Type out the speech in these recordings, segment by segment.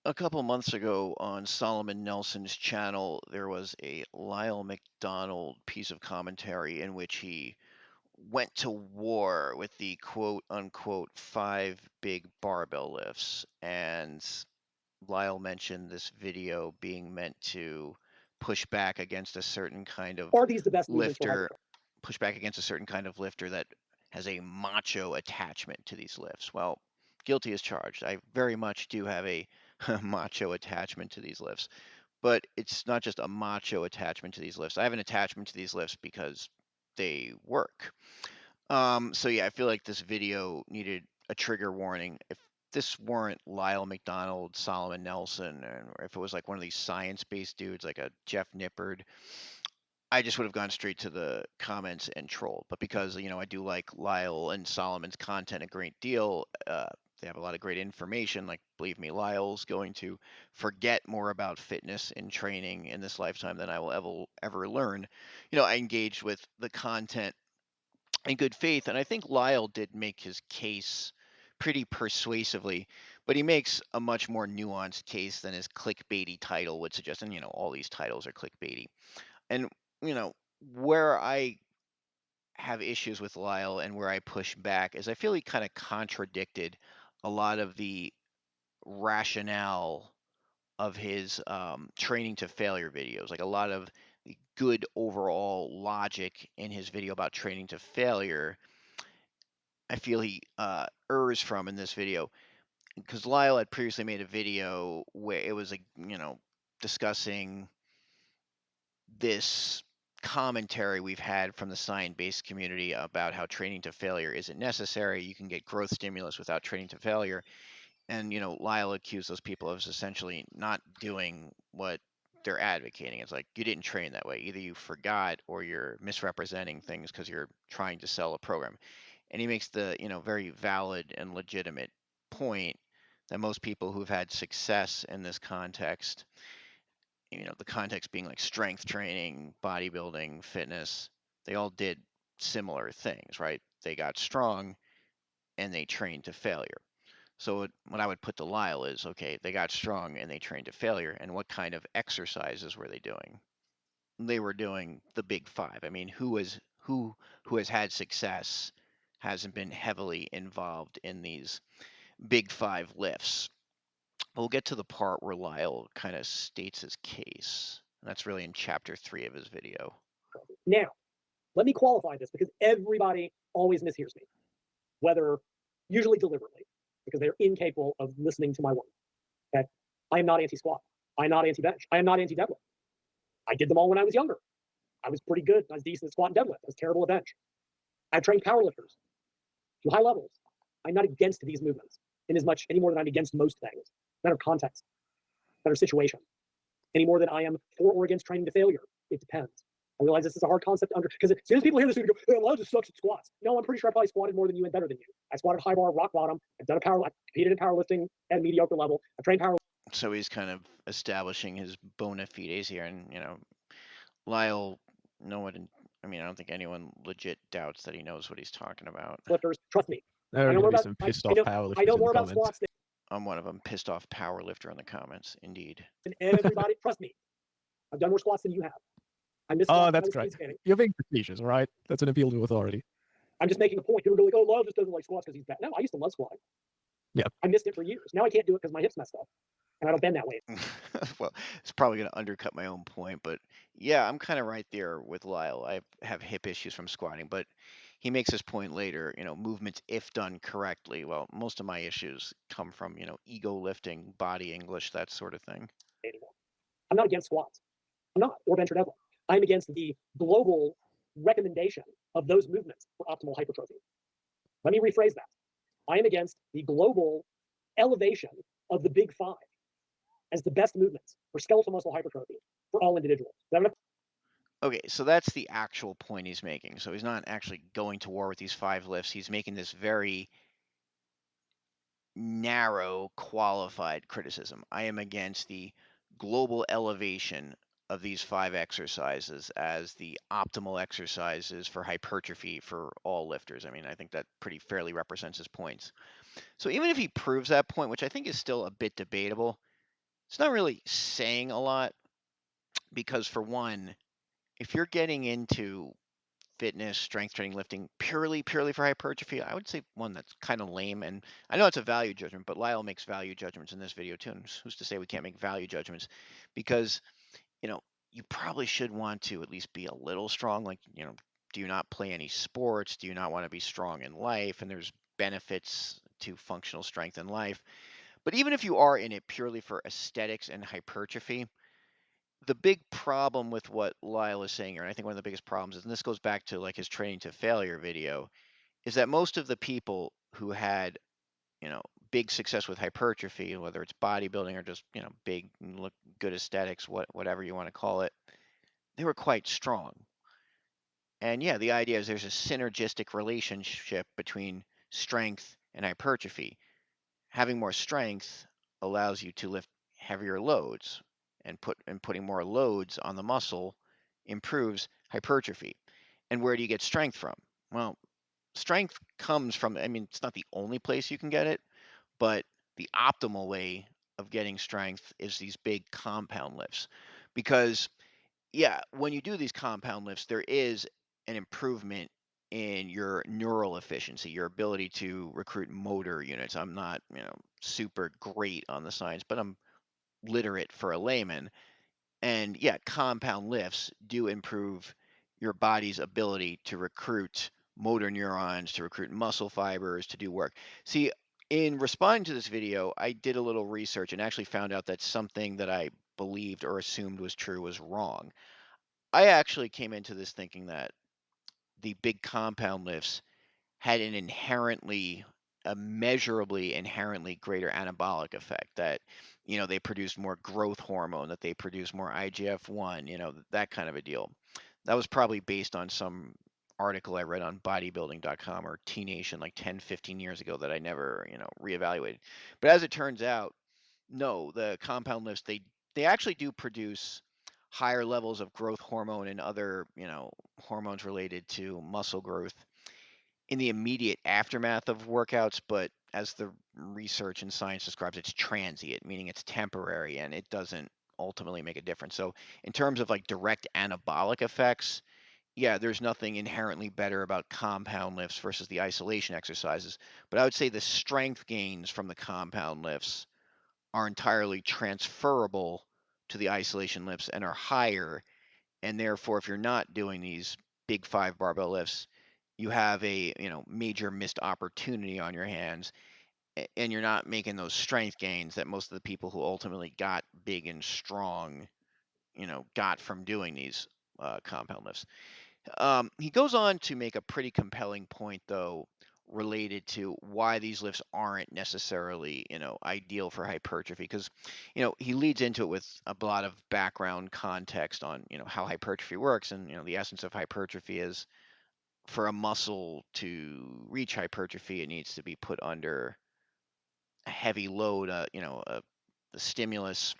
A couple months ago on Solomon Nelson's channel, there was a Lyle McDonald piece of commentary in which he went to war with the quote unquote five big barbell lifts. And Lyle mentioned this video being meant to push back against a certain kind of Are these the best movements for lifter, hypertrophy? push back against a certain kind of lifter that has a macho attachment to these lifts. Well, guilty as charged. I very much do have a macho attachment to these lifts, but it's not just a macho attachment to these lifts. I have an attachment to these lifts because they work. So yeah, I feel like this video needed a trigger warning. If this weren't Lyle McDonald, Solomon Nelson, or if it was like one of these science-based dudes like a Jeff Nippard, I just would have gone straight to the comments and trolled. But because, I do like Lyle and Solomon's content a great deal, they have a lot of great information. Like, believe me, Lyle's going to forget more about fitness and training in this lifetime than I will ever learn. I engaged with the content in good faith, and I think Lyle did make his case pretty persuasively, but he makes a much more nuanced case than his clickbaity title would suggest. And all these titles are clickbaity. And, you know, where I have issues with Lyle and where I push back is I feel he kind of contradicted a lot of the rationale of his training to failure videos. Like a lot of the good overall logic in his video about training to failure, I feel he errs from in this video. Because Lyle had previously made a video where it was like, discussing this commentary we've had from the science-based community about how training to failure isn't necessary. You can get growth stimulus without training to failure. And, Lyle accused those people of essentially not doing what they're advocating. It's like, you didn't train that way. Either you forgot or you're misrepresenting things because you're trying to sell a program. And he makes the, very valid and legitimate point that most people who've had success in this context, the context being like strength training, bodybuilding, fitness, they all did similar things, right? They got strong and they trained to failure. So what I would put to Lyle is, okay, they got strong and they trained to failure, and what kind of exercises were they doing? They were doing the big five. I mean, who has had success hasn't been heavily involved in these big five lifts. We'll get to the part where Lyle kind of states his case. And that's really in chapter 3 of his video. Now, let me qualify this because everybody always mishears me, whether usually deliberately, because they're incapable of listening to my work. Okay? I am not anti-squat. I am not anti-bench. I am not anti-deadlift. I did them all when I was younger. I was pretty good. I was decent at squat and deadlift. I was terrible at bench. I've trained powerlifters to high levels. I'm not against these movements in as much any more than I'm against most things that are context, that are situation, any more than I am for or against training to failure. It depends. I realize this is a hard concept to under because as soon as people hear this, they go, "Hey, Lyle just sucks at squats." No, I'm pretty sure I probably squatted more than you and better than you. I squatted high bar, rock bottom. I've done I've competed in powerlifting at a mediocre level. I've trained power. So he's kind of establishing his bona fides here. And, Lyle, no one, I mean, I don't think anyone legit doubts that he knows what he's talking about. Lifters. Trust me. There I are know going more to be about some pissed I off know I know powerlifters in the more about comments. squats I'm one of them, pissed off power lifter in the comments, indeed. than everybody. Trust me. I've done more squats than you have. I missed Oh, squats when I that's was great. speed skating. You're being facetious, all right? That's an appeal to authority. I'm just making a point. People go like, "Oh, Lyle just doesn't like squats because he's bad." No, I used to love squatting. Yeah. I missed it for years. Now I can't do it because my hips messed up, and I don't bend that way. Well, it's probably going to undercut my own point, but yeah, I'm kind of right there with Lyle. I have hip issues from squatting, but he makes this point later, movements if done correctly. Well, most of my issues come from, ego lifting, body English, that sort of thing. Anymore. I'm not against squats. I'm not, or bench or deadlift. I'm against the global recommendation of those movements for optimal hypertrophy. Let me rephrase that. I am against the global elevation of the big five as the best movements for skeletal muscle hypertrophy for all individuals. Okay, so that's the actual point he's making. So he's not actually going to war with these five lifts. He's making this very narrow, qualified criticism. I am against the global elevation of these five exercises as the optimal exercises for hypertrophy for all lifters. I mean, I think that pretty fairly represents his points. So even if he proves that point, which I think is still a bit debatable, It's not really saying a lot because, for one, if you're getting into fitness, strength training, lifting purely for hypertrophy, I would say one that's kind of lame. And I know it's a value judgment, but Lyle makes value judgments in this video too. And who's to say we can't make value judgments? Because you know you probably should want to at least be a little strong. Like do you not play any sports? Do you not want to be strong in life? And there's benefits to functional strength in life. But even if you are in it purely for aesthetics and hypertrophy, the big problem with what Lyle is saying here, and I think one of the biggest problems is, and this goes back to like his training to failure video, is that most of the people who had, you know, big success with hypertrophy, whether it's bodybuilding or just, big look good aesthetics, whatever you want to call it, they were quite strong. And yeah, the idea is there's a synergistic relationship between strength and hypertrophy. Having more strength allows you to lift heavier loads, and putting more loads on the muscle improves hypertrophy. And where do you get strength from? Well, strength comes from, I mean, it's not the only place you can get it, but the optimal way of getting strength is these big compound lifts. Because yeah, when you do these compound lifts, there is an improvement in your neural efficiency, your ability to recruit motor units. I'm not, super great on the science, but I'm literate for a layman. And yeah, compound lifts do improve your body's ability to recruit motor neurons, to recruit muscle fibers, to do work. See, in responding to this video, I did a little research and actually found out that something that I believed or assumed was true was wrong. I actually came into this thinking that the big compound lifts had an a measurably inherently greater anabolic effect, that they produce more growth hormone, that they produce more IGF-1, that kind of a deal. That was probably based on some article I read on bodybuilding.com or T Nation like 10, 15 years ago that I never, reevaluated. But as it turns out, no, the compound lifts, they actually do produce higher levels of growth hormone and other, hormones related to muscle growth in the immediate aftermath of workouts, but as the research and science describes, it's transient, meaning it's temporary and it doesn't ultimately make a difference. So, in terms of like direct anabolic effects, yeah, there's nothing inherently better about compound lifts versus the isolation exercises. But I would say the strength gains from the compound lifts are entirely transferable to the isolation lifts and are higher. And therefore, if you're not doing these big five barbell lifts, you have a major missed opportunity on your hands, and you're not making those strength gains that most of the people who ultimately got big and strong, got from doing these compound lifts. He goes on to make a pretty compelling point, though, related to why these lifts aren't necessarily, ideal for hypertrophy. Because, he leads into it with a lot of background context on, how hypertrophy works. And, the essence of hypertrophy is for a muscle to reach hypertrophy, it needs to be put under a heavy load, the stimulus,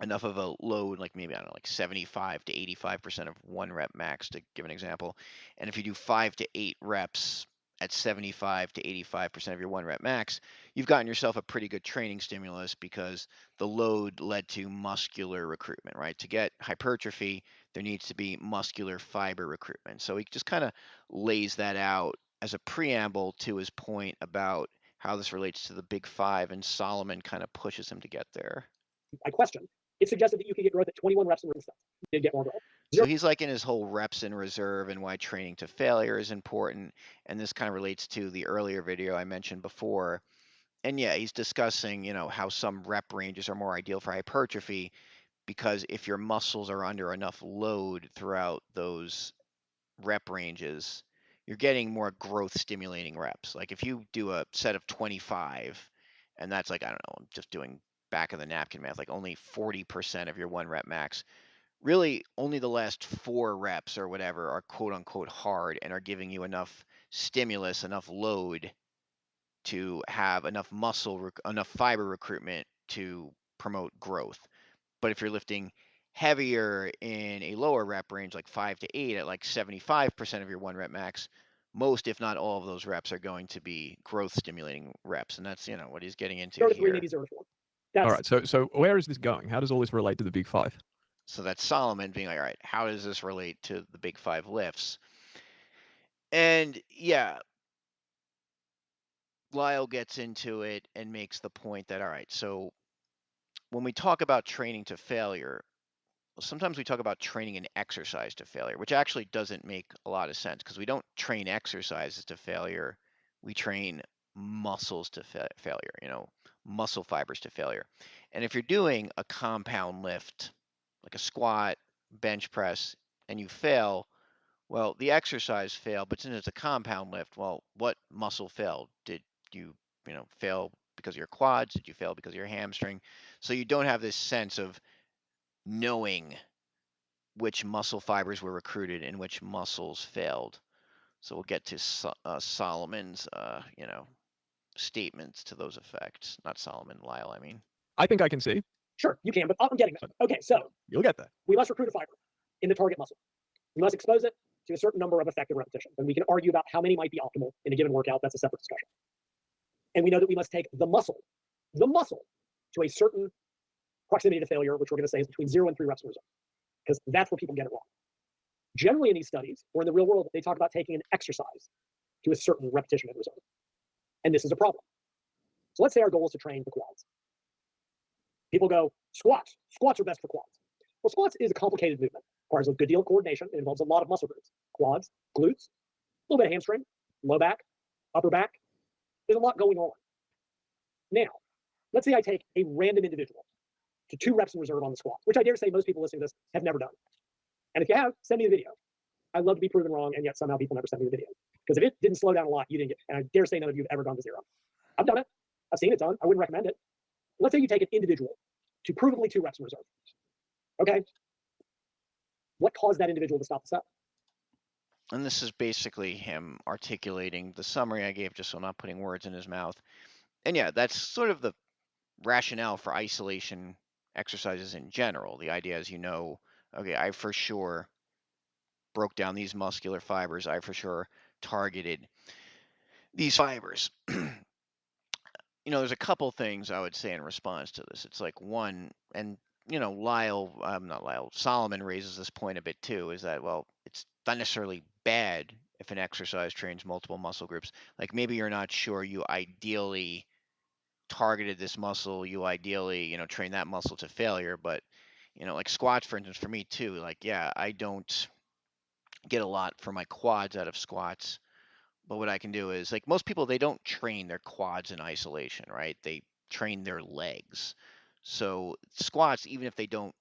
enough of a load, like maybe, I don't know, like 75 to 85% of one rep max, to give an example. And if you do 5 to 8 reps at 75 to 85% of your one rep max, you've gotten yourself a pretty good training stimulus because the load led to muscular recruitment, right? To get hypertrophy, there needs to be muscular fiber recruitment. So he just kind of lays that out as a preamble to his point about how this relates to the big five, and Solomon kind of pushes him to get there. I question. It suggested that you could get growth at 21 reps in ring stuff. You did get more growth. So he's like in his whole reps in reserve and why training to failure is important. And this kind of relates to the earlier video I mentioned before. And yeah, he's discussing, how some rep ranges are more ideal for hypertrophy because if your muscles are under enough load throughout those rep ranges, you're getting more growth stimulating reps. Like if you do a set of 25, and that's like, I don't know, I'm just doing back of the napkin math, like only 40% of your one rep max, really only the last 4 reps or whatever are quote unquote hard and are giving you enough stimulus, enough load to have enough enough fiber recruitment to promote growth. But if you're lifting heavier in a lower rep range, like 5 to 8 at like 75% of your one rep max, most, if not all of those reps are going to be growth stimulating reps. And that's, what he's getting into 0 to 3, here. maybe 0 to 4. All That's right. So where is this going? How does all this relate to the big five? So that's Solomon being like, all right, how does this relate to the big five lifts? And yeah, Lyle gets into it and makes the point that, all right, so when we talk about training to failure, sometimes we talk about training an exercise to failure, which actually doesn't make a lot of sense because we don't train exercises to failure. We train muscles to failure, muscle fibers to failure. And if you're doing a compound lift, like a squat, bench press, and you fail, well, the exercise failed, but since it's a compound lift, well, what muscle failed? Did you, fail because of your quads? Did you fail because of your hamstring? So you don't have this sense of knowing which muscle fibers were recruited and which muscles failed. So we'll get to Solomon's, statements to those effects. Not Solomon, Lyle, I mean. I think I can see. sure you can, but I'm getting there. Okay, so You'll get there. we must recruit a fiber in the target muscle. We must expose it to a certain number of effective repetitions, and we can argue about how many might be optimal in a given workout. That's a separate discussion. And we know that we must take the muscle, to a certain proximity to failure, which we're going to say is between 0 and 3 reps in reserve, because that's where people get it wrong. Generally, in these studies or in the real world, they talk about taking an exercise to a certain repetition in reserve. And this is a problem. So let's say our goal is to train the quads. People go, squats. Squats are best for quads. Well, squats is a complicated movement. It requires a good deal of coordination. It involves a lot of muscle groups. Quads, glutes, a little bit of hamstring, low back, upper back. There's a lot going on. Now, let's say I take a random individual to 2 reps in reserve on the squat, which I dare say most people listening to this have never done. And if you have, send me the video. I'd love to be proven wrong, and yet somehow people never send me the video. Because if it didn't slow down a lot, you didn't get, and I dare say none of you have ever gone to 0. I've done it. I've seen it done. I wouldn't recommend it. Let's say you take an individual to provably 2 reps in reserve. Okay. What caused that individual to stop the set? And this is basically him articulating the summary I gave, just so I'm not putting words in his mouth. And yeah, that's sort of the rationale for isolation exercises in general. The idea is, okay, I for sure broke down these muscular fibers. I for sure targeted these fibers. There's a couple things I would say in response to this. It's like one, and not Lyle, Solomon raises this point a bit too, is that, well, it's not necessarily bad if an exercise trains multiple muscle groups. Like maybe you're not sure you ideally targeted this muscle, you ideally, train that muscle to failure, but like squats, for instance, for me too, like, yeah, I don't get a lot for my quads out of squats. But what I can do is, like, most people, they don't train their quads in isolation, right? They train their legs. So squats, even if they don't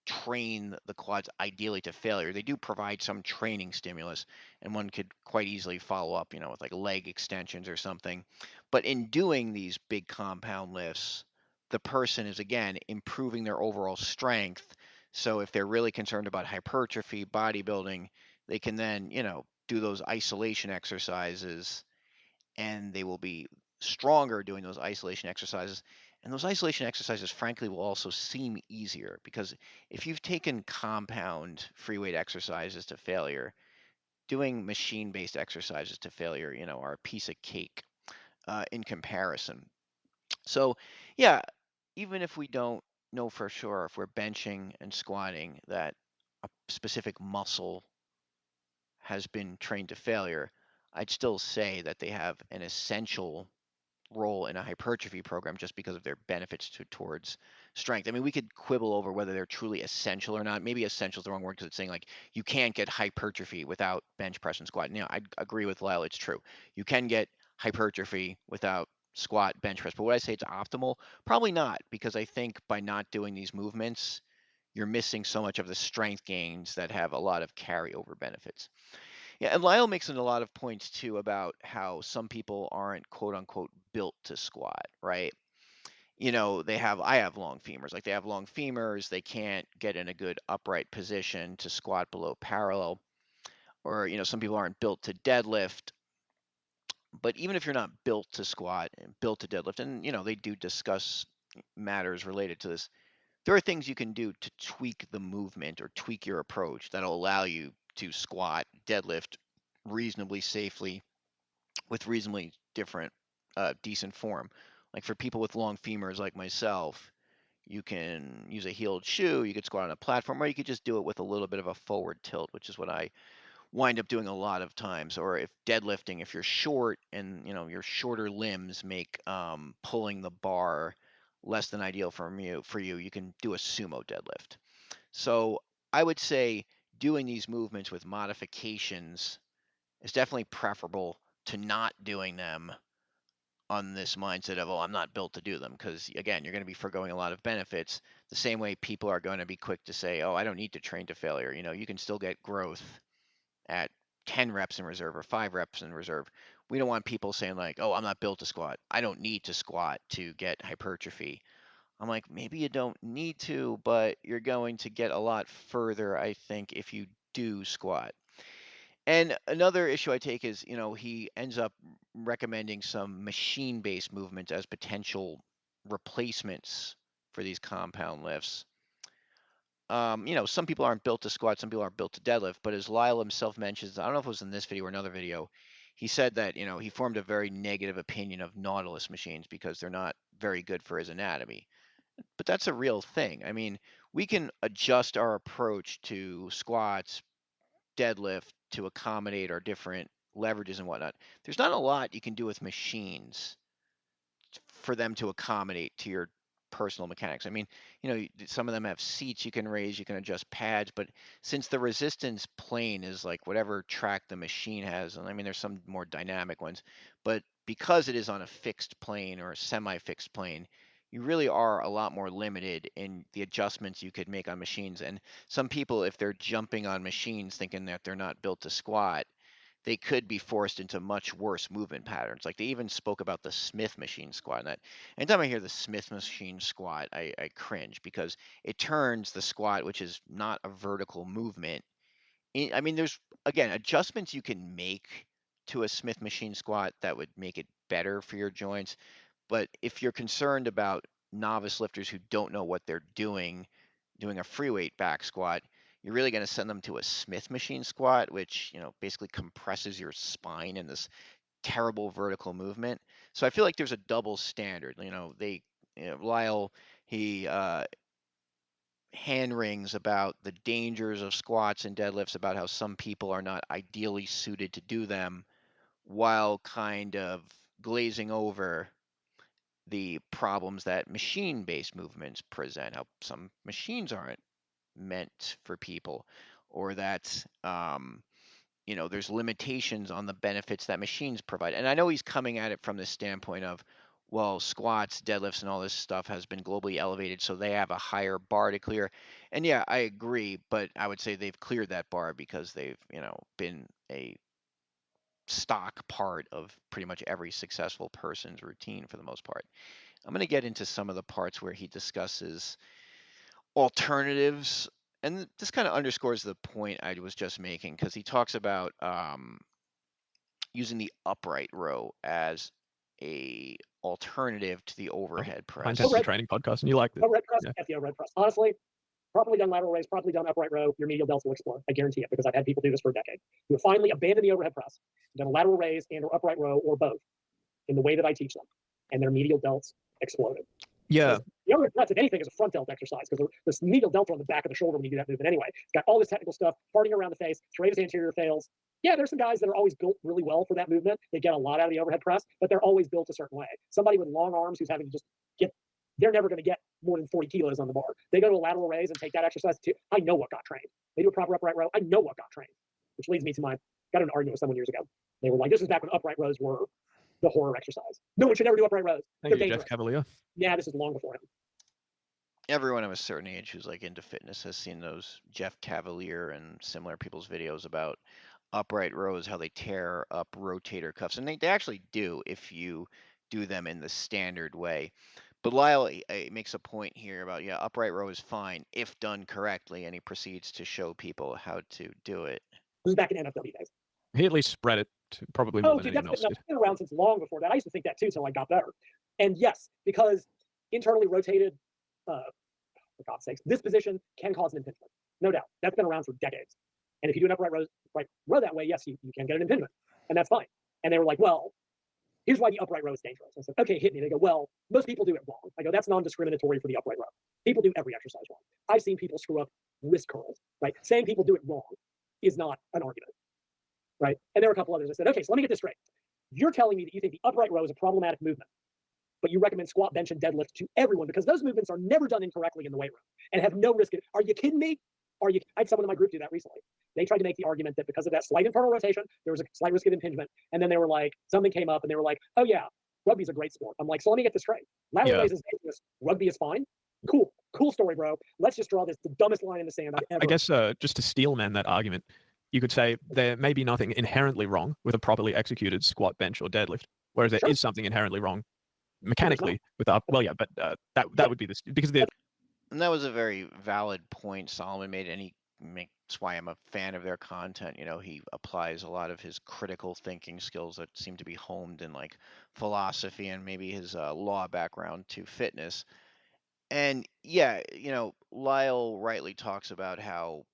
train the quads ideally to failure, they do provide some training stimulus, and one could quite easily follow up, with like leg extensions or something. But in doing these big compound lifts, the person is again improving their overall strength. So if they're really concerned about hypertrophy, bodybuilding, they can then, do those isolation exercises, and they will be stronger doing those isolation exercises. And those isolation exercises, frankly, will also seem easier because if you've taken compound free weight exercises to failure, doing machine based exercises to failure, are a piece of cake in comparison. So, yeah, even if we don't know for sure if we're benching and squatting that a specific muscle has been trained to failure, I'd still say that they have an essential role in a hypertrophy program just because of their benefits towards strength. I mean, we could quibble over whether they're truly essential or not. Maybe essential is the wrong word because it's saying like you can't get hypertrophy without bench press and squat. Now, I agree with Lyle. It's true. You can get hypertrophy without squat, bench press. But would I say it's optimal? Probably not, because I think by not doing these movements, you're missing so much of the strength gains that have a lot of carryover benefits. Yeah, and Lyle makes a lot of points too about how some people aren't quote unquote built to squat, right? I have long femurs. Like they have long femurs, they can't get in a good upright position to squat below parallel. Or, some people aren't built to deadlift. But even if you're not built to squat and built to deadlift, and they do discuss matters related to this, there are things you can do to tweak the movement or tweak your approach that'll allow you to squat, deadlift reasonably safely with reasonably different, decent form. Like for people with long femurs like myself, you can use a heeled shoe, you could squat on a platform, or you could just do it with a little bit of a forward tilt, which is what I wind up doing a lot of times. Or if deadlifting, if you're short and your shorter limbs make pulling the bar less than ideal for you, you can do a sumo deadlift. So I would say doing these movements with modifications is definitely preferable to not doing them on this mindset of, oh, I'm not built to do them. Because again, you're going to be foregoing a lot of benefits. The same way people are going to be quick to say, oh, I don't need to train to failure. You can still get growth at 10 reps in reserve or 5 reps in reserve. We don't want people saying, like, oh, I'm not built to squat. I don't need to squat to get hypertrophy. I'm like, maybe you don't need to, but you're going to get a lot further, I think, if you do squat. And another issue I take is, he ends up recommending some machine-based movements as potential replacements for these compound lifts. Some people aren't built to squat, some people aren't built to deadlift, but as Lyle himself mentions, I don't know if it was in this video or another video, he said that, he formed a very negative opinion of Nautilus machines because they're not very good for his anatomy. But that's a real thing. I mean, we can adjust our approach to squats, deadlift to accommodate our different leverages and whatnot. There's not a lot you can do with machines for them to accommodate to your personal mechanics. I mean, some of them have seats you can raise, you can adjust pads, but since the resistance plane is like whatever track the machine has, and I mean, there's some more dynamic ones, but because it is on a fixed plane or a semi-fixed plane, you really are a lot more limited in the adjustments you could make on machines. And some people, if they're jumping on machines thinking that they're not built to squat, they could be forced into much worse movement patterns. Like they even spoke about the Smith machine squat. And that anytime I hear the Smith machine squat, I cringe because it turns the squat, which is not a vertical movement. I mean, there's again adjustments you can make to a Smith machine squat that would make it better for your joints. But if you're concerned about novice lifters who don't know what they're doing a free weight back squat, you're really going to send them to a Smith machine squat, which, basically compresses your spine in this terrible vertical movement. So I feel like there's a double standard. Lyle, he hand rings about the dangers of squats and deadlifts, about how some people are not ideally suited to do them, while kind of glazing over the problems that machine-based movements present, how some machines aren't meant for people, or that there's limitations on the benefits that machines provide. And I know he's coming at it from the standpoint of, well, squats, deadlifts, and all this stuff has been globally elevated, so they have a higher bar to clear. And yeah, I agree, but I would say they've cleared that bar because they've been a stock part of pretty much every successful person's routine for the most part. I'm going to get into some of the parts where he discusses alternatives, and this kind of underscores the point I was just making because he talks about using the upright row as a alternative to the overhead High press. intensity training podcast, and you liked it. Overhead press, Yeah. FTO overhead press. Honestly, properly done lateral raise, properly done upright row, your medial delts will explode. I guarantee it, because I've had people do this for a decade. You have finally abandoned the overhead press, done a lateral raise and or upright row or both in the way that I teach them, and their medial delts exploded. Yeah. The overhead press, if anything, is a front delt exercise because the medial delts are on the back of the shoulder when you do that movement anyway. It's got all this technical stuff, parting around the face, serratus anterior fails. Yeah, there's some guys that are always built really well for that movement. They get a lot out of the overhead press, but they're always built a certain way. Somebody with long arms who's having to just they're never going to get more than 40 kilos on the bar. They go to a lateral raise and take that exercise too. I know what got trained. They do a proper upright row. I know what got trained, which leads me to got in an argument with someone years ago. They were like, this was back when upright rows were the horror exercise. No one should ever do upright rows. Thank They're you, dangerous. Jeff Cavalier. Yeah, this is long before him. Everyone of a certain age who's like into fitness has seen those Jeff Cavalier and similar people's videos about upright rows, how they tear up rotator cuffs, and they actually do if you do them in the standard way. But Lyle makes a point here about, yeah, upright row is fine if done correctly, and he proceeds to show people how to do it. This is back in NFW days. He at least spread it probably more Oh, than dude, anyone that's else did. been around since long before that. I used to think that too until I got better. And yes, because internally rotated, for God's sakes, this position can cause an impingement. No doubt. That's been around for decades. And if you do an upright row that way, yes, you can get an impingement. And that's fine. And they were like, well, here's why the upright row is dangerous. I said, okay, hit me. They go, well, most people do it wrong. I go, that's non-discriminatory for the upright row. People do every exercise wrong. I've seen people screw up wrist curls, right? Saying people do it wrong is not an argument, right? And there were a couple others. I said, okay, so let me get this straight. You're telling me that you think the upright row is a problematic movement, but you recommend squat, bench, and deadlift to everyone because those movements are never done incorrectly in the weight room and have no risk. Are you kidding me? I had someone in my group do that recently. They tried to make the argument that because of that slight internal rotation, there was a slight risk of impingement. And then they were like, something came up and they were like, oh yeah, rugby's a great sport. I'm like, so let me get this straight. Lateral raise is dangerous. Rugby is fine. Cool story, bro. Let's just draw this the dumbest line in the sand I've ever. I guess just to steelman that argument, you could say there may be nothing inherently wrong with a properly executed squat, bench, or deadlift, whereas there is something inherently wrong mechanically with up. Well, yeah, but that would be this because the. And that was a very valid point Solomon made, and that's why I'm a fan of their content. You know, he applies a lot of his critical thinking skills that seem to be honed in like philosophy and maybe his law background to fitness. And yeah, you know, Lyle rightly talks about how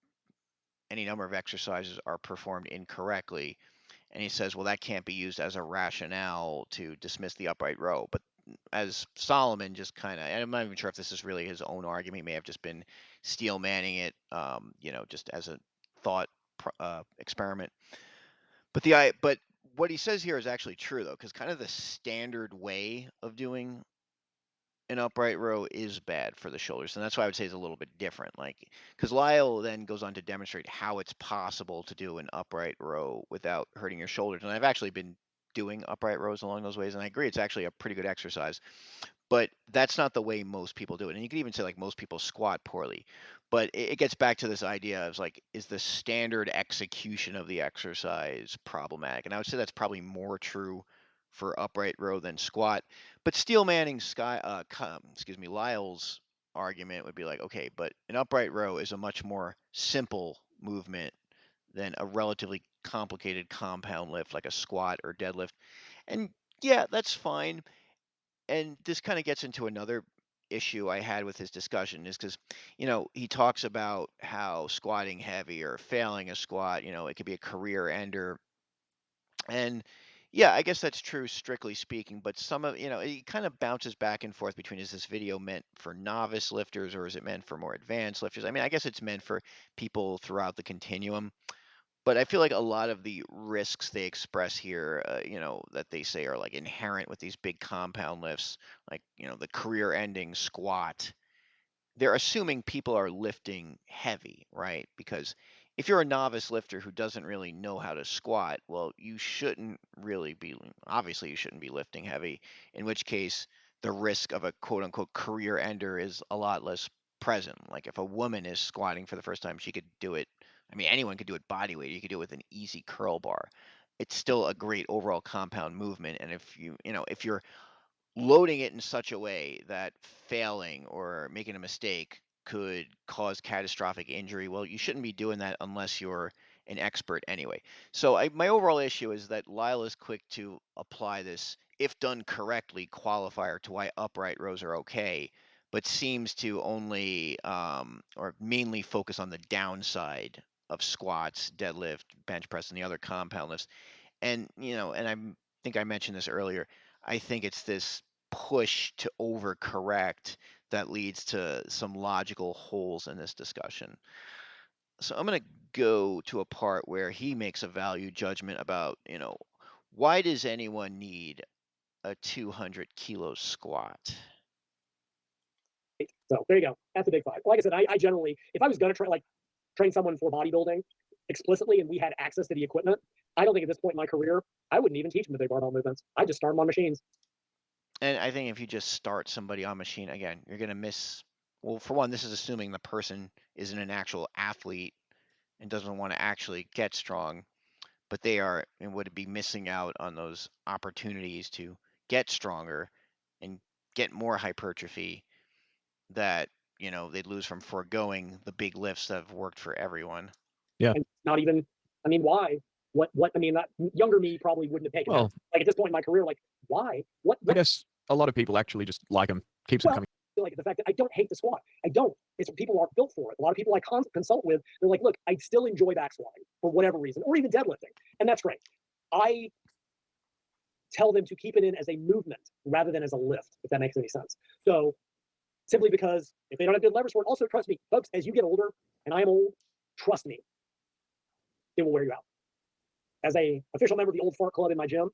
any number of exercises are performed incorrectly. And he says, well, that can't be used as a rationale to dismiss the upright row. But as Solomon just kind of, I'm not even sure if this is really his own argument. He may have just been steel manning it, you know, just as a thought experiment. But what he says here is actually true though, because kind of the standard way of doing an upright row is bad for the shoulders, and that's why I would say it's a little bit different. Like, because Lyle then goes on to demonstrate how it's possible to do an upright row without hurting your shoulders. And I've actually been doing upright rows along those ways, and I agree it's actually a pretty good exercise. But that's not the way most people do it. And you could even say like most people squat poorly. But it gets back to this idea of like, is the standard execution of the exercise problematic? And I would say that's probably more true for upright row than squat. But Steel Manning Lyle's argument would be like, okay, but an upright row is a much more simple movement than a relatively complicated compound lift like a squat or deadlift. And yeah, that's fine. And this kind of gets into another issue I had with his discussion is because, you know, he talks about how squatting heavy or failing a squat, you know, it could be a career ender. And yeah, I guess that's true, strictly speaking, but some of, you know, it kind of bounces back and forth between is this video meant for novice lifters or is it meant for more advanced lifters? I mean, I guess it's meant for people throughout the continuum. But I feel like a lot of the risks they express here, you know, that they say are like inherent with these big compound lifts, like, you know, the career ending squat, they're assuming people are lifting heavy, right? Because if you're a novice lifter who doesn't really know how to squat, well, you shouldn't really be, obviously, you shouldn't be lifting heavy, in which case the risk of a quote unquote career ender is a lot less present. Like if a woman is squatting for the first time, she could do it. I mean, anyone could do it body weight. You could do it with an easy curl bar. It's still a great overall compound movement. And if you know, if you're loading it in such a way that failing or making a mistake could cause catastrophic injury, well, you shouldn't be doing that unless you're an expert anyway. So my overall issue is that Lyle is quick to apply this, if done correctly, qualifier to why upright rows are okay, but seems to only or mainly focus on the downside of squats, deadlift, bench press, and the other compound lifts. And you know, and I think I mentioned this earlier. I think it's this push to overcorrect that leads to some logical holes in this discussion. So I'm going to go to a part where he makes a value judgment about, you know, why does anyone need a 200 kilo squat? So there you go. That's a big five. Like I said, I generally, if I was going to train someone for bodybuilding explicitly and we had access to the equipment, I don't think at this point in my career, I wouldn't even teach them the big barbell movements. I'd just start them on machines. And I think if you just start somebody on machine, again, you're going to miss. Well, for one, this is assuming the person isn't an actual athlete and doesn't want to actually get strong, but they are and would be missing out on those opportunities to get stronger and get more hypertrophy that, you know, they'd lose from foregoing the big lifts that have worked for everyone. Yeah. And not even, I mean, why? I mean, that younger me probably wouldn't have taken that. Like at this point in my career, like, why? I guess a lot of people actually just like them, keeps them coming. Like the fact that I don't hate the squat. I don't. It's people aren't built for it. A lot of people I consult with, they're like, look, I still enjoy back squatting for whatever reason, or even deadlifting. And that's great. tell them to keep it in as a movement rather than as a lift, if that makes any sense. So simply because if they don't have good levers for it, also trust me, folks, as you get older, and I am old, trust me, it will wear you out. As a official member of the old fart club in my gym,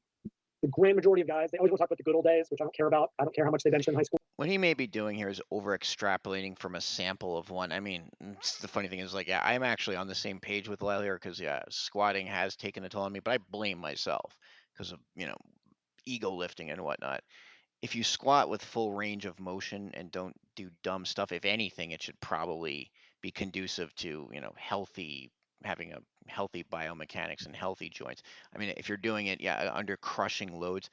the grand majority of guys, they always want to talk about the good old days, which I don't care about. I don't care how much they benched in high school. What he may be doing here is over extrapolating from a sample of one. I mean, the funny thing is, like, yeah, I'm actually on the same page with Lyle here because, yeah, squatting has taken a toll on me, but I blame myself because of, ego lifting and whatnot. If you squat with full range of motion and don't do dumb stuff, if anything, it should probably be conducive to, having a healthy biomechanics and healthy joints. I mean, if you're doing it, yeah, under crushing loads,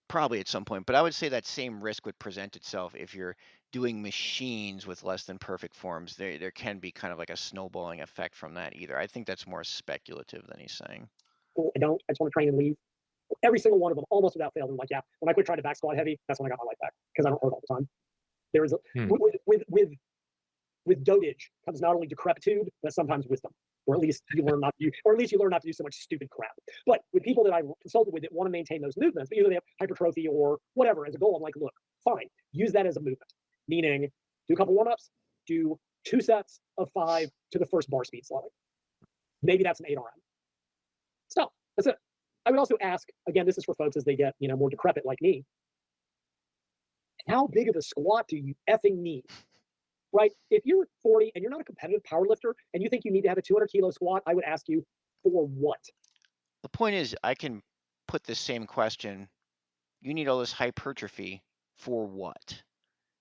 probably at some point, but I would say that same risk would present itself if you're doing machines with less than perfect forms. There can be kind of like a snowballing effect from that either. I think that's more speculative than he's saying. I don't. I just want to train and leave. Every single one of them, almost without fail, they're like, yeah, when I quit trying to back squat heavy, that's when I got my life back because I don't hurt all the time. There is a, Hmm. with dotage comes not only decrepitude, but sometimes wisdom. Or at least you learn not to, or at least you learn not to do so much stupid crap. But with people that I've consulted with that want to maintain those movements, but either they have hypertrophy or whatever as a goal, I'm like, look, fine, use that as a movement. Meaning, do a couple warm-ups, do 2 sets of 5 to the first bar speed slowing. Maybe that's an 8 RM. Stop. That's it. I would also ask, again, this is for folks as they get, more decrepit like me. How big of a squat do you effing need? Right? If you're 40 and you're not a competitive power lifter and you think you need to have a 200-kilo squat, I would ask you, for what? The point is, I can put this same question. You need all this hypertrophy for what?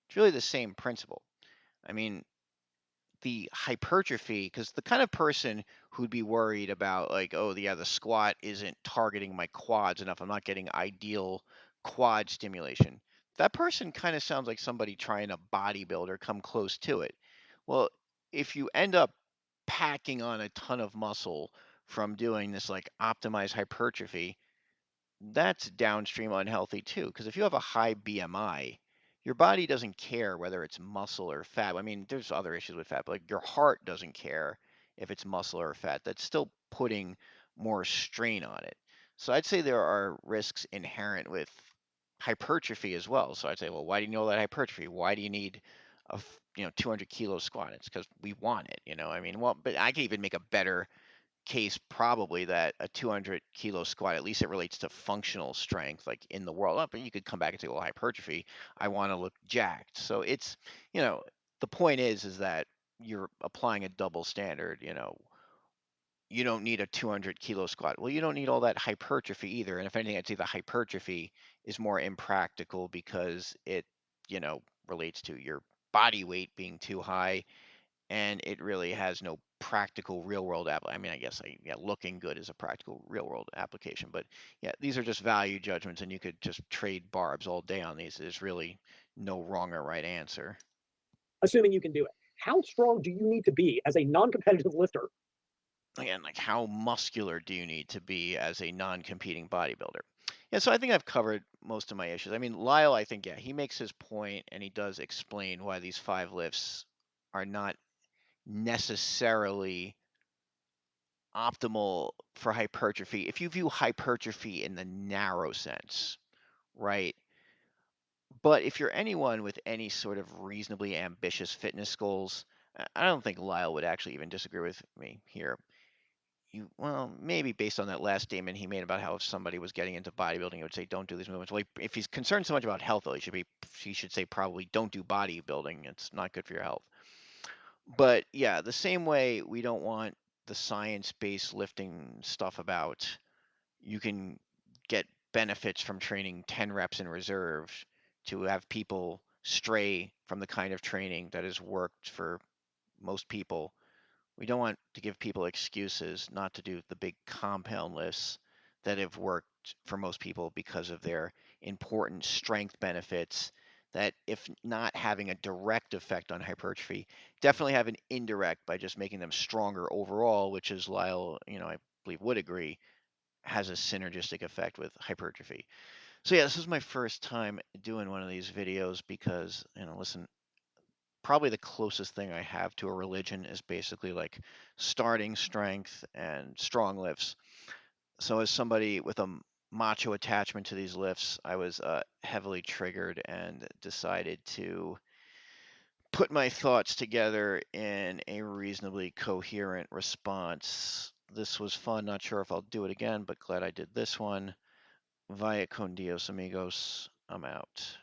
It's really the same principle. I mean, the hypertrophy, because the kind of person who'd be worried about, like, oh yeah, the squat isn't targeting my quads enough, I'm not getting ideal quad stimulation, that person kind of sounds like somebody trying to bodybuild or come close to it. Well, if you end up packing on a ton of muscle from doing this like optimized hypertrophy, that's downstream unhealthy too, because if you have a high BMI, your body doesn't care whether it's muscle or fat. I mean, there's other issues with fat, but like your heart doesn't care if it's muscle or fat. That's still putting more strain on it. So I'd say there are risks inherent with hypertrophy as well. So I'd say, well, why do you know that hypertrophy? Why do you need a 200 kilo squat? It's because we want it. I mean, well, but I could even make a better case probably that a 200 kilo squat, at least it relates to functional strength, like in the world up, and you could come back and say, well, hypertrophy, I want to look jacked. So it's, the point is that you're applying a double standard. You don't need a 200 kilo squat. Well, you don't need all that hypertrophy either. And if anything, I'd say the hypertrophy is more impractical because it, relates to your body weight being too high, and it really has no practical real world app. I mean, I guess yeah, looking good is a practical real world application, but yeah, these are just value judgments, and you could just trade barbs all day on these. There's really no wrong or right answer. Assuming you can do it. How strong do you need to be as a non-competitive lifter? Again, like how muscular do you need to be as a non-competing bodybuilder? Yeah, so I think I've covered most of my issues. I mean, Lyle, I think, yeah, he makes his point and he does explain why these 5 lifts are not necessarily optimal for hypertrophy if you view hypertrophy in the narrow sense, right? But if you're anyone with any sort of reasonably ambitious fitness goals, I don't think Lyle would actually even disagree with me here. Well, maybe based on that last statement he made about how if somebody was getting into bodybuilding, he would say, "Don't do these movements." Well, if he's concerned so much about health, though, he should say probably, "Don't do bodybuilding. It's not good for your health." But yeah, the same way we don't want the science-based lifting stuff about you can get benefits from training 10 reps in reserve to have people stray from the kind of training that has worked for most people. We don't want to give people excuses not to do the big compound lifts that have worked for most people because of their important strength benefits that, if not having a direct effect on hypertrophy, definitely have an indirect by just making them stronger overall, which is Lyle, I believe would agree, has a synergistic effect with hypertrophy. So yeah, this is my first time doing one of these videos because, listen, probably the closest thing I have to a religion is basically like starting strength and strong lifts. So as somebody with a macho attachment to these lifts, I was heavily triggered and decided to put my thoughts together in a reasonably coherent response. This was fun. Not sure if I'll do it again, but glad I did this one. Via con Dios, amigos. I'm out.